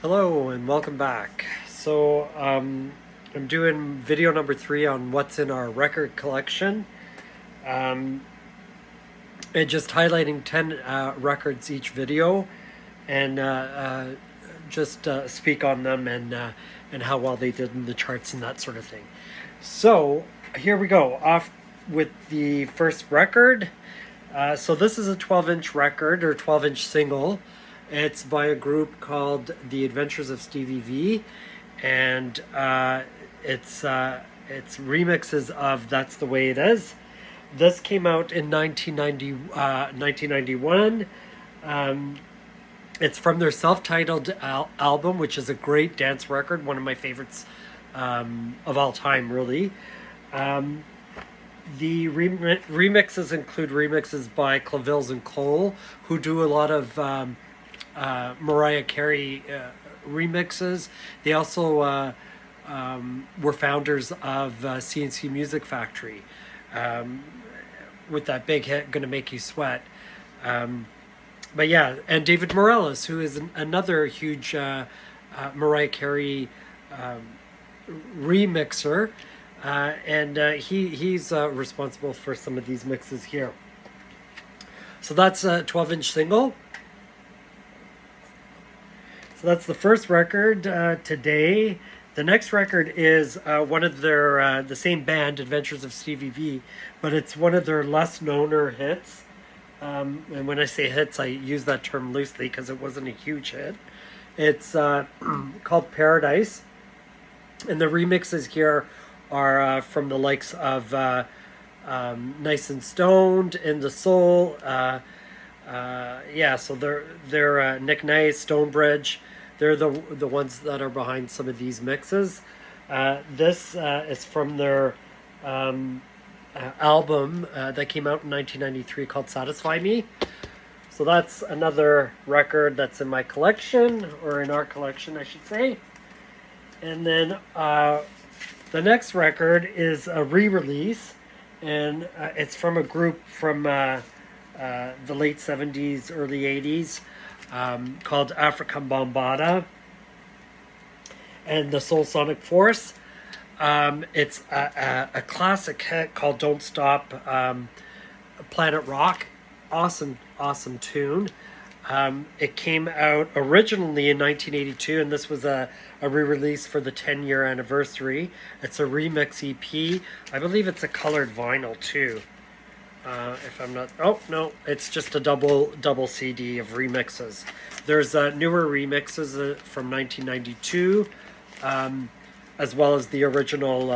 Hello and welcome back. I'm doing video number 3 on what's in our record collection, um, and just highlighting 10 records each video, and just speak on them and how well they did in the charts and that sort of thing. So here we go. Off with the first record. So this is a 12-inch record or 12-inch single. It's by a group called The Adventures of Stevie V, and it's remixes of That's the Way It Is. This came out in 1991. It's from their self-titled album, which is a great dance record, one of my favorites of all time, really. The remixes include remixes by Clavilles and Cole, who do a lot of Mariah Carey remixes. They also were founders of CNC Music Factory with that big hit, Gonna Make You Sweat. But yeah, and David Morales, who is another huge Mariah Carey remixer. He's responsible for some of these mixes here. So that's a 12-inch single. So that's the first record today. The next record is one of their, the same band, Adventures of Stevie V, but it's one of their less known hits. And when I say hits, I use that term loosely because it wasn't a huge hit. It's called Paradise. And the remixes here are from the likes of Nice and Stoned, In the Soul. So they're Nick Nice, Stonebridge. They're the ones that are behind some of these mixes. This is from their album that came out in 1993 called Satisfy Me. So that's another record that's in my collection, or in our collection, I should say. And then the next record is a re-release, and it's from a group from the late 70s, early 80s, called Africa Bambaataa and the Soul Sonic Force. It's a classic hit called Don't Stop, Planet Rock. Awesome tune. It came out originally in 1982, and this was a re-release for the 10-year anniversary. It's a remix EP. I believe it's a colored vinyl too. If I'm not, oh no, it's just a double CD of remixes. There's newer remixes from 1992, as well as the original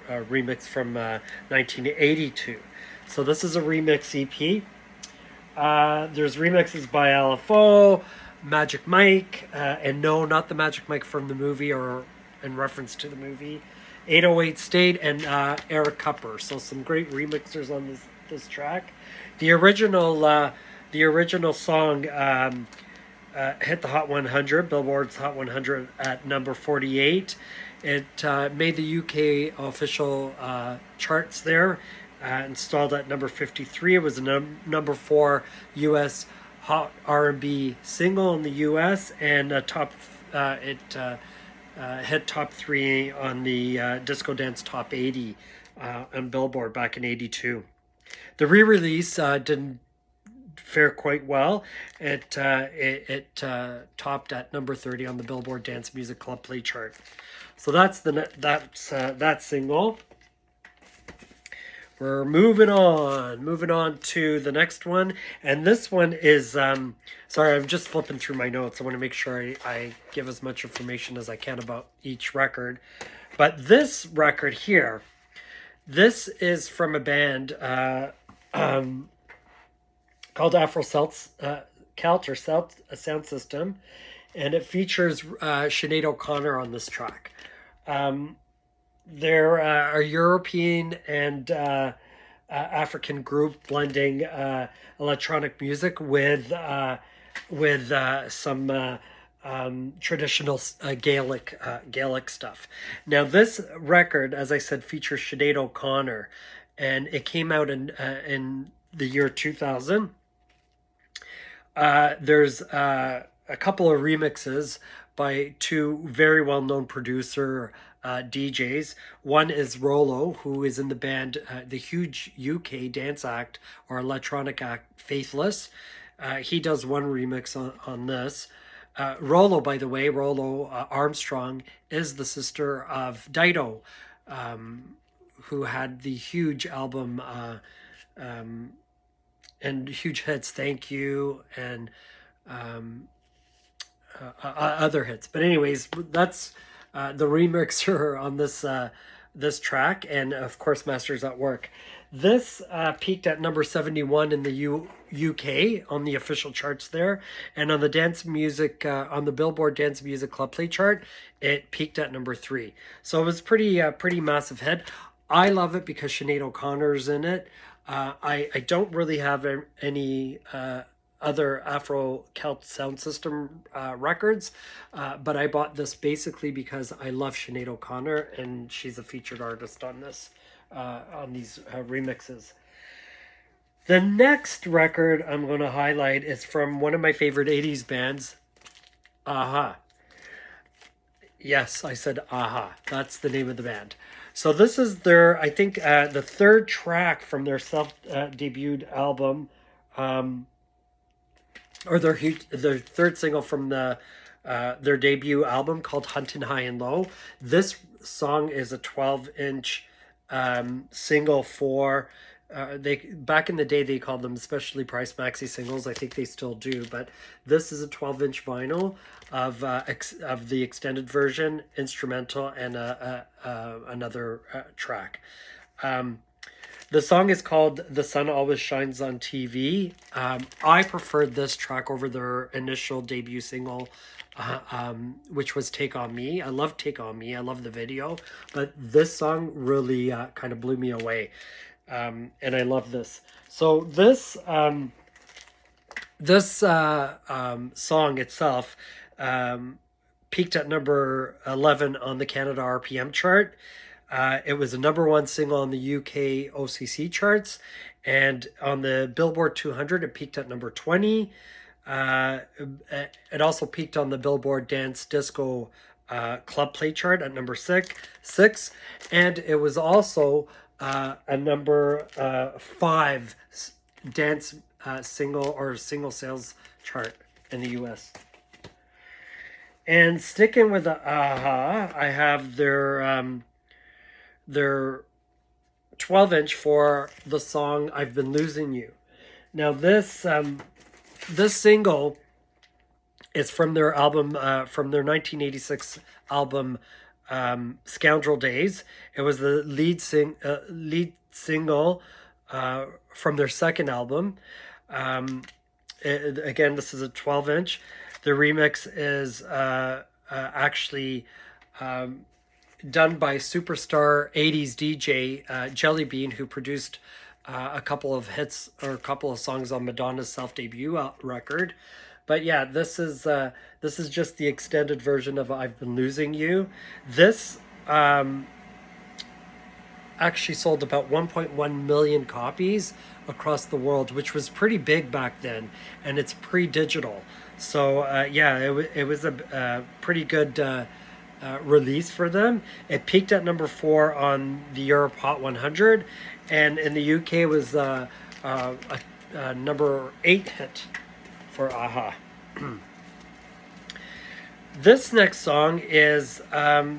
remix from 1982. So this is a remix EP. There's remixes by LFO, Magic Mike, and no, not the Magic Mike from the movie or in reference to the movie. 808 State and Eric Cupper. So some great remixers on this track. The original song hit the Hot 100, Billboard's Hot 100 at number 48. It made the UK official charts there. Installed at number 53. It was a number 4 U.S. Hot R&B single in the U.S. and hit top 3 on the Disco Dance Top 80 on Billboard back in 82. The re-release didn't fare quite well. It topped at number 30 on the Billboard Dance Music Club Play chart. So that's that single. We're moving on to the next one. And this one is, sorry, I'm just flipping through my notes. I want to make sure I give as much information as I can about each record. But this record here, this is from a band called Afro Celt or Sound System. And it features Sinead O'Connor on this track. They're a European and African group blending electronic music with some traditional Gaelic stuff. Now, this record, as I said, features Sinead O'Connor, and it came out in the year 2000. There's a couple of remixes by two very well-known producer DJs. One is Rolo, who is in the band, the huge UK dance act or electronic act Faithless. He does one remix on this. Rolo, by the way, Rolo Armstrong is the sister of Dido, who had the huge album and huge hits, Thank You, and other hits. But anyways, that's the remixer on this track, and of course, Masters at Work. This peaked at number 71 in the UK on the official charts there, and on the dance music on the Billboard Dance Music Club Play chart, it peaked at number 3. So it was pretty massive hit. I love it because Sinead O'Connor's in it. I don't really have any other Afro Celt sound system records, but I bought this basically because I love Sinead O'Connor, and she's a featured artist on this on these remixes. The next record I'm going to highlight is from one of my favorite 80s bands, Aha. Yes, I said Aha. That's the name of the band. So this is their, I think, the third track from their self-debuted album, or their third single from their debut album called Huntin' High and Low. This song is a 12-inch single for they back in the day they called them specially priced maxi singles. I think they still do, but this is a 12-inch vinyl of the extended version, instrumental, and another track. The song is called "The Sun Always Shines on TV." I preferred this track over their initial debut single, which was "Take on Me." I love "Take on Me." I love the video, but this song really kind of blew me away. And I love this. So this song itself peaked at number 11 on the Canada RPM chart. It was a number 1 single on the UK OCC charts, and on the Billboard 200 it peaked at number 20. It also peaked on the Billboard Dance Disco Club Play chart at number 6, and it was also a number 5 dance single sales chart in the US. And sticking with the Aha, I have their 12-inch for the song "I've Been Losing You." Now this single is from their album, from their 1986 album, Scoundrel Days. It was the lead single from their second album. Again, this is a 12-inch. The remix is actually done by superstar 80s DJ Jelly Bean, who produced a couple of hits or a couple of songs on Madonna's self-debut record. But yeah, this is just the extended version of "I've Been Losing You." This actually sold about 1.1 million copies across the world, which was pretty big back then, and it's pre-digital. So yeah, it was a pretty good release for them. It peaked at number 4 on the Europe Hot 100, and in the UK it was a number 8 hit for Aha. This next song is a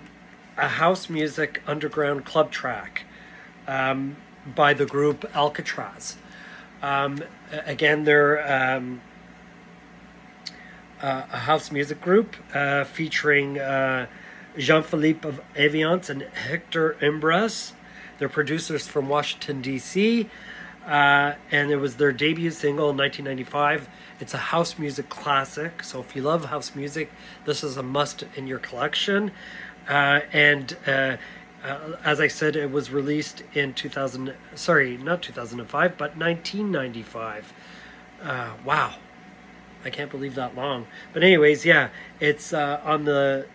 house music underground club track by the group Alcatraz. Again, they're a house music group featuring Jean-Philippe of Aviance and Hector Imbras. They're producers from Washington, D.C., and it was their debut single in 1995. It's a house music classic, so if you love house music, this is a must in your collection. And as I said, it was released in not 2005, but 1995. Wow, I can't believe that long. But anyways, yeah, it's on the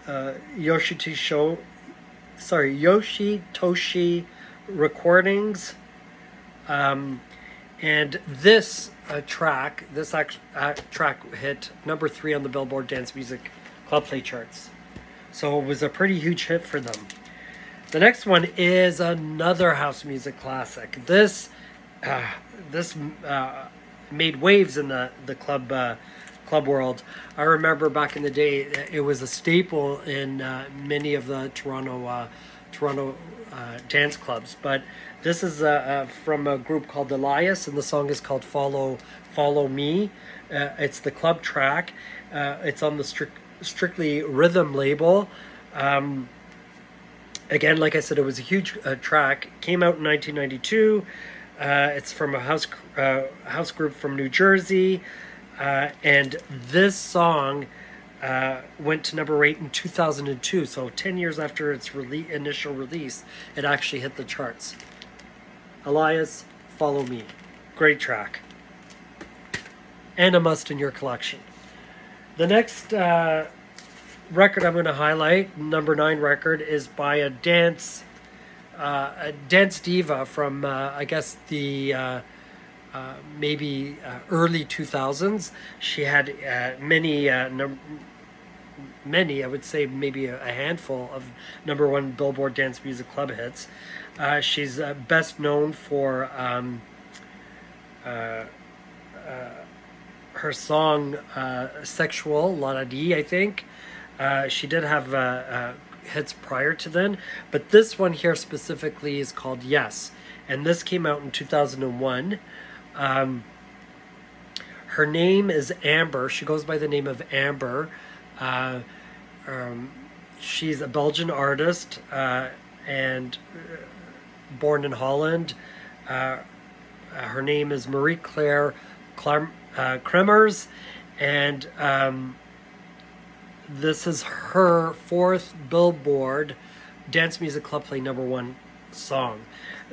Yoshitoshi Recordings. And this track hit number 3 on the Billboard Dance Music Club Play charts. So it was a pretty huge hit for them. The next one is another house music classic. This made waves in the club world. I remember back in the day, it was a staple in many of the Toronto dance clubs. But this is from a group called Elias, and the song is called "Follow Me." It's the club track. It's on the Strictly Rhythm label. Again, like I said, it was a huge track. Came out in 1992. It's from a house group from New Jersey. And this song went to number 8 in 2002. So 10 years after its initial release, it actually hit the charts. Elias, Follow Me. Great track. And a must in your collection. The next record I'm going to highlight, number 9 record, is by a dance diva from, I guess, the maybe early 2000s. She had many, I would say maybe a handful of number 1 Billboard Dance Music Club hits. She's best known for her song Sexual, La Da Dee, I think. She did have hits prior to then, but this one here specifically is called Yes, and this came out in 2001. Her name is Amber. She goes by the name of Amber. She's a Belgian artist and born in Holland. Her name is Marie-Claire Kremers, and this is her 4th Billboard Dance Music Club Play number 1 song.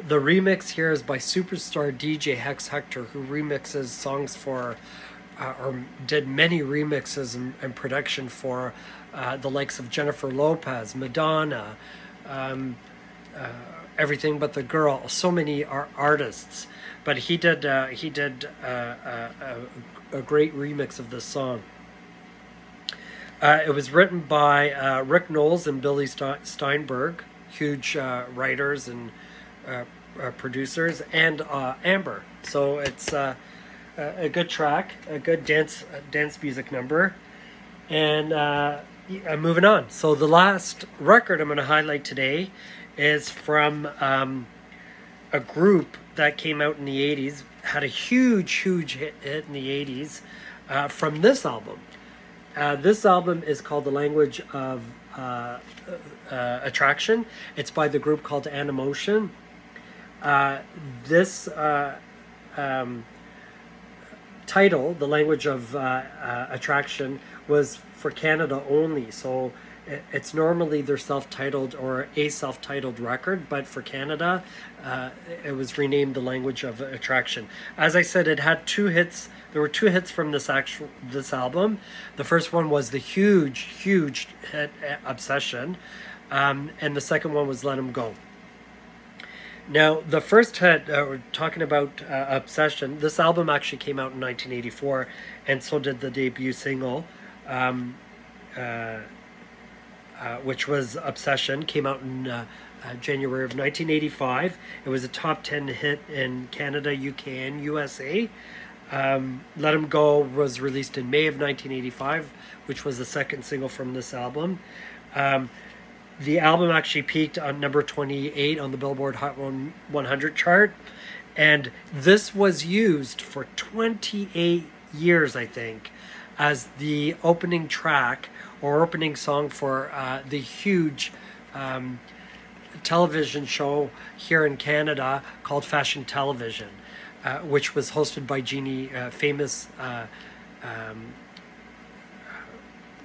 The remix here is by superstar DJ Hex Hector, who remixes songs for, or did many remixes and production for the likes of Jennifer Lopez, Madonna, Everything But the Girl, so many artists. But he did a great remix of this song. It was written by Rick Knowles and Billy Steinberg, huge writers and producers, and Amber. So it's a good track, a good dance music number. And moving on. So the last record I'm going to highlight today is from a group that came out in the 80s, had a huge hit in the 80s from this album. This album is called The Language of Attraction. It's by the group called Animotion. This title, The Language of Attraction, was for Canada only. So it's normally their self-titled or a self-titled record, but for Canada, it was renamed The Language of Attraction. As I said, it had 2 hits. There were 2 hits from this album. The first one was the huge hit Obsession, and the second one was Let 'Em Go. Now, the first hit, we're talking about Obsession. This album actually came out in 1984, and so did the debut single, which was Obsession. Came out in January of 1985. It was a top 10 hit in Canada, UK, and USA. Let 'Em Go was released in May of 1985, which was the second single from this album. The album actually peaked on number 28 on the Billboard Hot 100 chart, and this was used for 28 years, I think, as the opening track or opening song for the huge television show here in Canada called Fashion Television, which was hosted by famous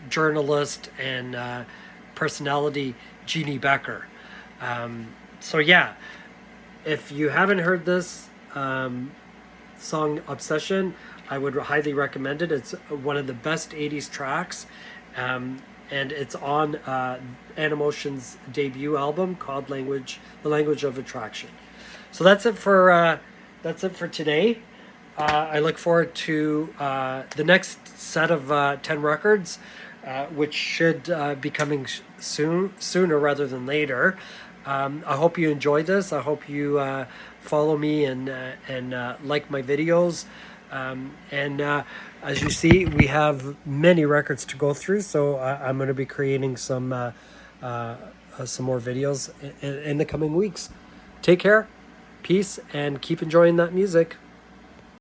journalist and personality Jeannie Becker. So yeah, if you haven't heard this song Obsession, I would highly recommend it. It's one of the best 80s tracks, and it's on Animotion's debut album called The Language of Attraction. So that's it for today. I look forward to the next set of 10 records, which should be coming sooner rather than later. I hope you enjoyed this. I hope you follow me and like my videos. And as you see, we have many records to go through, so I'm going to be creating some more videos in the coming weeks. Take care, peace, and keep enjoying that music.